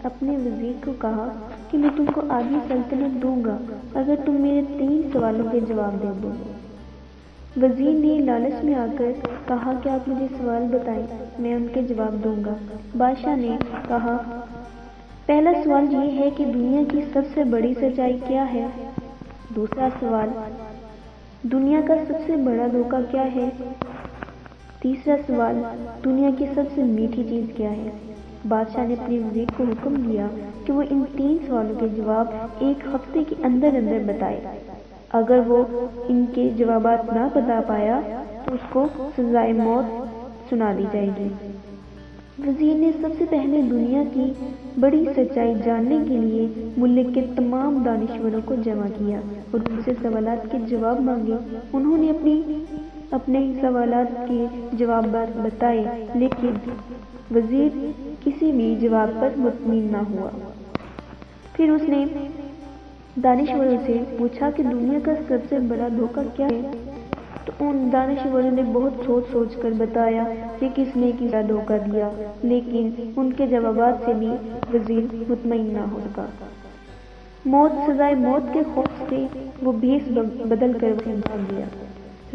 اپنے وزیر کو کہا کہ میں تم کو آدھی سلطنت دوں گا اگر تم میرے 3 سوالوں کے جواب دے دو۔ وزیر نے لالچ میں آ کر کہا کہ آپ مجھے سوال بتائیں، میں ان کے جواب دوں گا۔ بادشاہ نے کہا، پہلا سوال یہ ہے کہ دنیا کی سب سے بڑی سچائی کیا ہے؟ دوسرا سوال، دنیا کا سب سے بڑا دھوکہ کیا ہے؟ تیسرا سوال، دنیا کی سب سے میٹھی چیز کیا ہے؟ بادشاہ نے اپنے وزیر کو حکم دیا کہ وہ ان 3 سوالوں کے جواب 1 ہفتے کے اندر بتائے۔ اگر وہ ان کے جوابات نہ بتا پایا تو اس کو سزائے موت سنا دی جائے گی۔ وزیر نے سب سے پہلے دنیا کی بڑی سچائی جاننے کے لیے ملک کے تمام دانشوروں کو جمع کیا اور ان سے سوالات کے جواب مانگے۔ انہوں نے اپنے سوالات کے جوابات بتائے، لیکن وزیر کسی بھی جواب پر مطمئن نہ ہوا۔ پھر اس نے دانشوروں سے پوچھا کہ دنیا کا سب سے بڑا دھوکہ کیا ہے؟ تو ان دانشوروں نے بہت سوچ کر بتایا کہ کس نے کیا دھوکہ دیا، لیکن ان کے جوابات سے بھی وزیر مطمئن نہ ہو سکا۔ سزائے موت کے خوف سے وہ بھیس بدل کر وہیں بھاگ گیا۔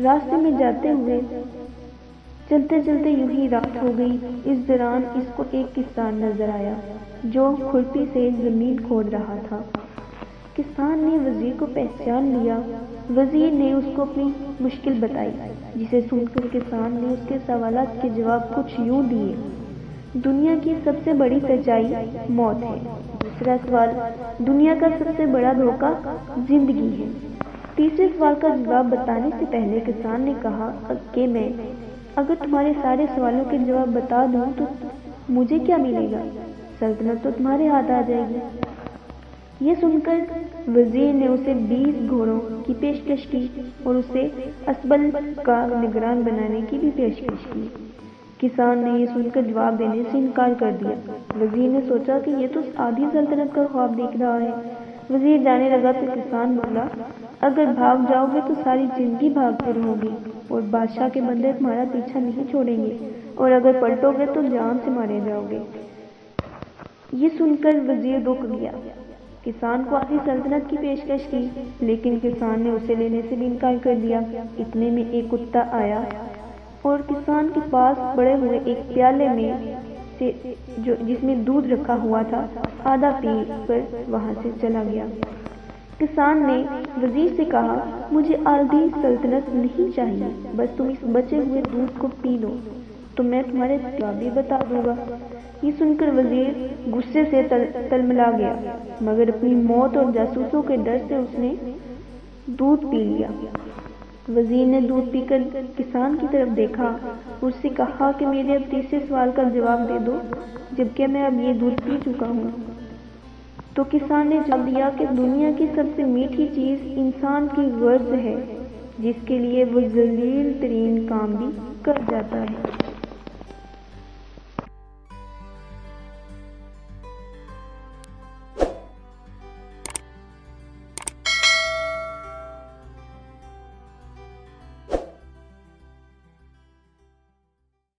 راستے میں جاتے ہوئے چلتے یوں ہی رات ہو گئی۔ اس دوران اس کو ایک کسان نظر آیا جو کھرپی سے زمین کھود رہا تھا۔ کسان نے وزیر کو پہچان لیا۔ وزیر نے اس کو اپنی مشکل بتائی، جسے سن کر کسان نے اس کے سوالات کے جواب کچھ یوں دیے: دنیا کی سب سے بڑی سچائی موت ہے۔ دوسرا سوال، دنیا کا سب سے بڑا دھوکہ زندگی ہے۔ تیسرے سوال کا جواب بتانے سے پہلے کسان نے کہا کہ میں اگر تمہارے سارے سوالوں کے جواب بتا دوں تو مجھے کیا ملے گا؟ سلطنت تو تمہارے ہاتھ آ جائے گی۔ یہ سن کر وزیر نے اسے 20 گھوڑوں کی پیشکش کی اور اسے اسبل کا نگران بنانے کی بھی پیشکش کی۔ کسان نے یہ سن کر جواب دینے سے انکار کر دیا۔ وزیر نے سوچا کہ یہ تو آدھی سلطنت کا خواب دیکھ رہا ہے۔ وزیر جانے لگا تو کسان بولا، اگر بھاگ جاؤ گے تو ساری زندگی بھاگتے رہو گے اور بادشاہ کے بندے تمہارا پیچھا نہیں چھوڑیں گے، اور اگر پلٹو گے تو جان سے مارے جاؤ گے۔ یہ سن کر وزیر رک گیا۔ کسان کو آدھی سلطنت کی پیشکش کی، لیکن کسان نے اسے لینے سے بھی انکار کر دیا۔ اتنے میں ایک کتا آیا اور کسان کے پاس پڑے ہوئے ایک پیالے میں سے جس میں دودھ رکھا ہوا تھا آدھا پی کر وہاں سے چلا گیا۔ کسان نے وزیر سے کہا، مجھے آدھی سلطنت نہیں چاہیے، بس تم اس بچے ہوئے دودھ کو پی لو تو میں تمہارے جواب بھی بتا دوں گا۔ یہ سن کر وزیر غصے سے تلملا گیا، مگر اپنی موت اور جاسوسوں کے ڈر سے اس نے دودھ پی لیا۔ وزیر نے دودھ پی کر کسان کی طرف دیکھا اور اس سے کہا کہ میرے اب تیسرے سوال کا جواب دے دو، جبکہ میں اب یہ دودھ پی چکا ہوں۔ تو کسان نے جواب دیا کہ دنیا کی سب سے میٹھی چیز انسان کی غرض ہے، جس کے لیے وہ ذلیل ترین کام بھی کر جاتا ہے۔